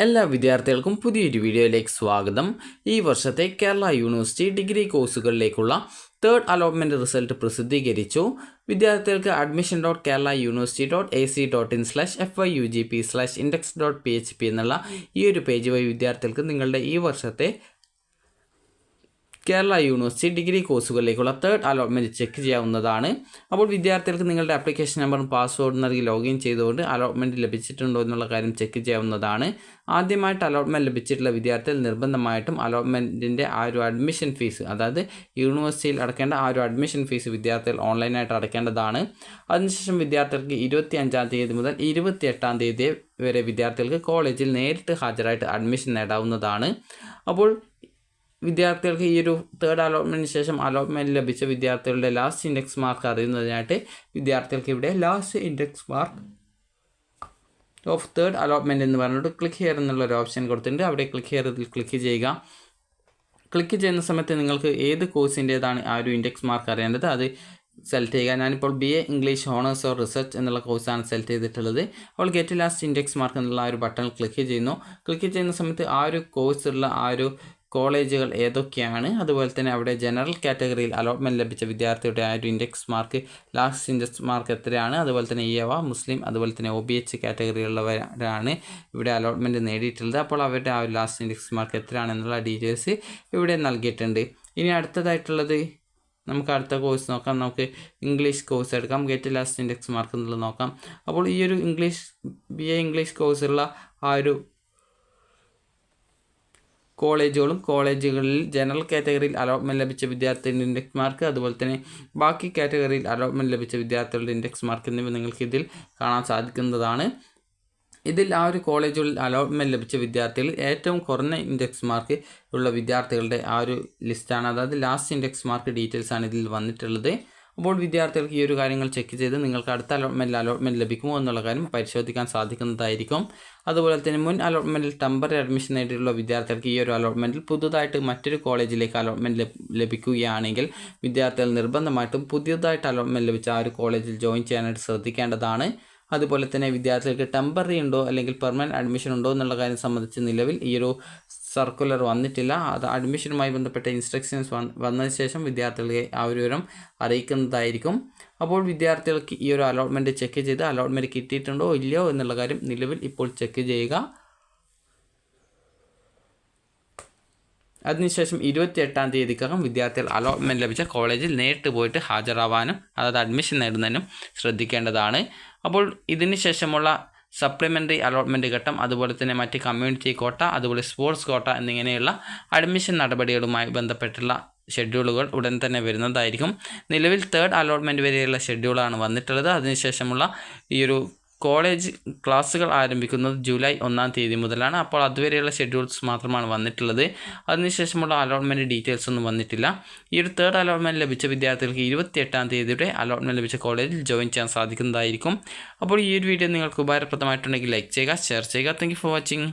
എല്ലാ വിദ്യാർത്ഥികൾക്കും പുതിയൊരു വീഡിയോയിലേക്ക് സ്വാഗതം. ഈ വർഷത്തെ കേരള യൂണിവേഴ്സിറ്റി ഡിഗ്രി കോഴ്സുകളിലേക്കുള്ള തേർഡ് അലോട്ട്മെൻറ്റ് റിസൾട്ട് പ്രസിദ്ധീകരിച്ചു. വിദ്യാർത്ഥികൾക്ക് admission.keralauniversity.ac.in/fyugp/index.php എന്നുള്ള ഈ ഒരു പേജ് വഴി വിദ്യാർത്ഥികൾക്ക് നിങ്ങളുടെ ഈ വർഷത്തെ കേരള യൂണിവേഴ്സിറ്റി ഡിഗ്രി കോഴ്സുകളിലേക്കുള്ള തേർഡ് അലോട്ട്മെൻറ്റ് ചെക്ക് ചെയ്യാവുന്നതാണ്. അപ്പോൾ വിദ്യാർത്ഥികൾക്ക് നിങ്ങളുടെ ആപ്ലിക്കേഷൻ നമ്പറും പാസ്വേഡും നൽകി ലോഗിൻ ചെയ്തുകൊണ്ട് അലോട്ട്മെൻറ്റ് ലഭിച്ചിട്ടുണ്ടോ എന്നുള്ള കാര്യം ചെക്ക് ചെയ്യാവുന്നതാണ്. ആദ്യമായിട്ട് അലോട്ട്മെൻറ്റ് ലഭിച്ചിട്ടുള്ള വിദ്യാർത്ഥികൾ നിർബന്ധമായിട്ടും അലോട്ട്മെൻറ്റിൻ്റെ ആ ഒരു അഡ്മിഷൻ ഫീസ്, അതായത് യൂണിവേഴ്സിറ്റിയിൽ അടക്കേണ്ട ആ ഒരു അഡ്മിഷൻ ഫീസ് വിദ്യാർത്ഥികൾ ഓൺലൈനായിട്ട് അടയ്ക്കേണ്ടതാണ്. അതിനുശേഷം വിദ്യാർത്ഥികൾക്ക് 25-ാം തീയതി മുതൽ 28-ാം തീയതി വരെ വിദ്യാർത്ഥികൾക്ക് കോളേജിൽ നേരിട്ട് ഹാജരായിട്ട് അഡ്മിഷൻ നേടാവുന്നതാണ്. അപ്പോൾ വിദ്യാർത്ഥികൾക്ക് ഈ ഒരു തേർഡ് അലോട്ട്മെൻറ്റിന് ശേഷം അലോട്ട്മെൻറ്റ് ലഭിച്ച വിദ്യാർത്ഥികളുടെ ലാസ്റ്റ് ഇൻഡെക്സ് മാർക്ക് അറിയുന്നതിനായിട്ട് വിദ്യാർത്ഥികൾക്ക് ഇവിടെ last index mark of third allotment എന്ന് പറഞ്ഞിട്ട് ക്ലിക്ക് ഹിയർ എന്നുള്ളൊരു ഓപ്ഷൻ കൊടുത്തിട്ടുണ്ട്. അവിടെ ക്ലിക്ക് ഹിയറിൽ ക്ലിക്ക് ചെയ്യുക. ക്ലിക്ക് ചെയ്യുന്ന സമയത്ത് നിങ്ങൾക്ക് ഏത് കോഴ്സിൻ്റേതാണ് ആ ഒരു ഇൻഡെക്സ് മാർക്ക് അറിയേണ്ടത് അത് സെലക്ട് ചെയ്യുക. ഞാനിപ്പോൾ BA English owners or research എന്നുള്ള കോഴ്സാണ് സെലക്ട് ചെയ്തിട്ടുള്ളത്. അപ്പോൾ ഗെറ്റ് ലാസ്റ്റ് ഇൻഡെക്സ് മാർക്ക് എന്നുള്ള ആ ഒരു ബട്ടൺ ക്ലിക്ക് ചെയ്യുന്നു. ക്ലിക്ക് ചെയ്യുന്ന സമയത്ത് ആ ഒരു കോഴ്സുള്ള ആ ഒരു കോളേജുകൾ ഏതൊക്കെയാണ്, അതുപോലെ തന്നെ അവിടെ ജനറൽ കാറ്റഗറിയിൽ അലോട്ട്മെൻറ്റ് ലഭിച്ച വിദ്യാർത്ഥിയുടെ ആ ഒരു index mark last index mark എത്രയാണ്, അതുപോലെ തന്നെ EAVA മുസ്ലിം അതുപോലെ തന്നെ OBH കാറ്റഗറിയുള്ളവരാണ് ഇവിടെ അലോട്ട്മെൻറ്റ് നേടിയിട്ടുള്ളത്. അപ്പോൾ അവരുടെ ആ ഒരു ലാസ്റ്റ് ഇൻഡെക്സ് മാർക്ക് എത്രയാണെന്നുള്ള ഡീറ്റെയിൽസ് ഇവിടെ നൽകിയിട്ടുണ്ട്. ഇനി അടുത്തതായിട്ടുള്ളത് നമുക്ക് അടുത്ത കോഴ്സ് നോക്കാം. നമുക്ക് ഇംഗ്ലീഷ് കോഴ്സ് എടുക്കാം. ഗെറ്റ് ലാസ്റ്റ് ഇൻഡെക്സ് മാർക്ക് എന്നുള്ളത് നോക്കാം. അപ്പോൾ ഈ ഒരു BA ഇംഗ്ലീഷ് കോഴ്സുള്ള ആ ഒരു കോളേജുകളിൽ ജനറൽ കാറ്റഗറിയിൽ അലോട്ട്മെൻറ്റ് ലഭിച്ച വിദ്യാർത്ഥികളുടെ ഇൻഡെക്സ് മാർക്ക്, അതുപോലെ തന്നെ ബാക്കി കാറ്റഗറിയിൽ അലോട്ട്മെൻറ്റ് ലഭിച്ച വിദ്യാർത്ഥികളുടെ ഇൻഡെക്സ് മാർക്ക് എന്നിവ നിങ്ങൾക്ക് ഇതിൽ കാണാൻ സാധിക്കുന്നതാണ്. ഇതിൽ ആ ഒരു കോളേജുകളിൽ അലോട്ട്മെൻറ്റ് ലഭിച്ച വിദ്യാർത്ഥികൾ ഏറ്റവും കുറഞ്ഞ ഇൻഡെക്സ് മാർക്ക് ഉള്ള വിദ്യാർത്ഥികളുടെ ആ ഒരു ലിസ്റ്റാണ്, അതായത് ലാസ്റ്റ് ഇൻഡെക്സ് മാർക്ക് ഡീറ്റെയിൽസാണ് ഇതിൽ വന്നിട്ടുള്ളത്. അപ്പോൾ വിദ്യാർത്ഥികൾക്ക് ഈ ഒരു കാര്യങ്ങൾ ചെക്ക് ചെയ്ത് നിങ്ങൾക്ക് അടുത്ത അലോട്ട്മെൻറ്റ് ലഭിക്കുമോ എന്നുള്ള കാര്യം പരിശോധിക്കാൻ സാധിക്കുന്നതായിരിക്കും. അതുപോലെ തന്നെ മുൻ അലോട്ട്മെൻറ്റിൽ ടെമ്പററി അഡ്മിഷൻ നേടിയിട്ടുള്ള വിദ്യാർത്ഥികൾക്ക് ഈ ഒരു അലോട്ട്മെൻറ്റിൽ പുതുതായിട്ട് മറ്റൊരു കോളേജിലേക്ക് അലോട്ട്മെൻറ്റ് ലഭിക്കുകയാണെങ്കിൽ വിദ്യാർത്ഥികൾ നിർബന്ധമായിട്ടും പുതിയതായിട്ട് അലോട്ട്മെൻറ്റ് ലഭിച്ച ആ ഒരു കോളേജിൽ ജോയിൻ ചെയ്യാനായിട്ട് ശ്രദ്ധിക്കേണ്ടതാണ്. അതുപോലെ തന്നെ വിദ്യാർത്ഥികൾക്ക് ടെമ്പററി ഉണ്ടോ അല്ലെങ്കിൽ പെർമനൻറ്റ് അഡ്മിഷൻ ഉണ്ടോ എന്നുള്ള കാര്യം സംബന്ധിച്ച് നിലവിൽ ഈ ഒരു സർക്കുലർ വന്നിട്ടില്ല. അത് അഡ്മിഷനുമായി ബന്ധപ്പെട്ട ഇൻസ്ട്രക്ഷൻസ് വന്നതിന് ശേഷം വിദ്യാർത്ഥികളെ ആ ഒരു വിവരം അറിയിക്കുന്നതായിരിക്കും. അപ്പോൾ വിദ്യാർത്ഥികൾക്ക് ഈ ഒരു അലോട്ട്മെൻറ്റ് ചെക്ക് ചെയ്ത് അലോട്ട്മെൻറ്റ് കിട്ടിയിട്ടുണ്ടോ ഇല്ലയോ എന്നുള്ള കാര്യം നിലവിൽ ഇപ്പോൾ ചെക്ക് ചെയ്യുക. അതിനുശേഷം 28-ാം തീയതിക്കകം വിദ്യാർത്ഥികൾ അലോട്ട്മെൻറ്റ് ലഭിച്ച കോളേജിൽ നേരിട്ട് പോയിട്ട് ഹാജരാവാനും അതായത് അഡ്മിഷൻ നേടുന്നതിനും ശ്രദ്ധിക്കേണ്ടതാണ്. അപ്പോൾ ഇതിന് ശേഷമുള്ള സപ്ലിമെൻ്ററി അലോട്ട്മെൻറ്റ് ഘട്ടം, അതുപോലെ തന്നെ മറ്റ് കമ്മ്യൂണിറ്റി കോട്ട, അതുപോലെ സ്പോർട്സ് കോട്ട എന്നിങ്ങനെയുള്ള അഡ്മിഷൻ നടപടികളുമായി ബന്ധപ്പെട്ടുള്ള ഷെഡ്യൂളുകൾ ഉടൻ തന്നെ വരുന്നതായിരിക്കും. നിലവിൽ തേർഡ് അലോട്ട്മെൻറ്റ് വരെയുള്ള ഷെഡ്യൂളാണ് വന്നിട്ടുള്ളത്. അതിനുശേഷമുള്ള ഈ ഒരു കോളേജ് ക്ലാസ്സുകൾ ആരംഭിക്കുന്നത് ജൂലൈ 1-ാം തീയതി മുതലാണ്. അപ്പോൾ അതുവരെയുള്ള ഷെഡ്യൂൾസ് മാത്രമാണ് വന്നിട്ടുള്ളത്. അതിനുശേഷമുള്ള അലോട്ട്മെൻറ്റ് ഡീറ്റെയിൽസ് ഒന്നും വന്നിട്ടില്ല. ഈ ഒരു തേർഡ് അലോട്ട്മെൻറ്റ് ലഭിച്ച വിദ്യാർത്ഥികൾക്ക് 28-ാം തീയതിയുടെ അലോട്ട്മെൻറ്റ് ലഭിച്ച കോളേജിൽ ജോയിൻ ചെയ്യാൻ സാധിക്കുന്നതായിരിക്കും. അപ്പോൾ ഈ ഒരു വീഡിയോ നിങ്ങൾക്ക് ഉപകാരപ്രദമായിട്ടുണ്ടെങ്കിൽ ലൈക്ക് ചെയ്യുക, ഷെയർ ചെയ്യുക. Thank you for watching.